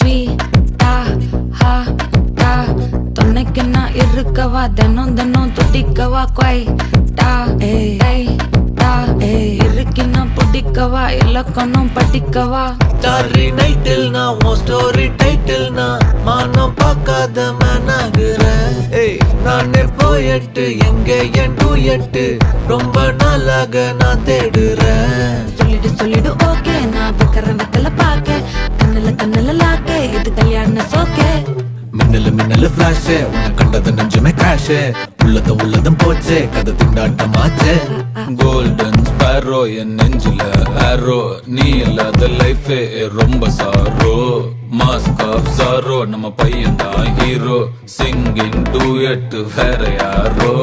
ஸ்வீட்டா ஹா டா தொன்னைக்கு நான் இருக்கவா தினம் தினம் துடிக்கவா குவைட்டா ஏய் இருக்கின்னா பிடிக்கவா இலக்கணம் படிக்கவா ஸ்டாரி நைட்டில் நான் உன் ஸ்டோரி டைட்டில் நான் மானம் பார்க்காத மேனாகிறேன். நானே போயட்டு எங்க என் டூயட்டு ரொம்ப நாளாக நான் தேடுறேன். சொல்லிடு ஓகே நான் வைக்கிறேன் வெத்தல பாக்க கண்ணுல லாக்க இது கல்யாண சோக்கே மின்னலு ஃபிளாஷ் உன்னை கண்டது நெஞ்சுமே கிராஷ் உள்ளதும் போச்சே கதை திண்டாட்டமாச்சே. கோல்டன் ஸ்பேரோ என் நெஞ்சில ஆரோ நீ இல்லாத லைஃபே ரொம்ப சாரோ மாஸ்க் ஆஃப் சாரோ நம்ம பையன் தான் ஹீரோ சிங்கிங் டூயட் வேற யாரோ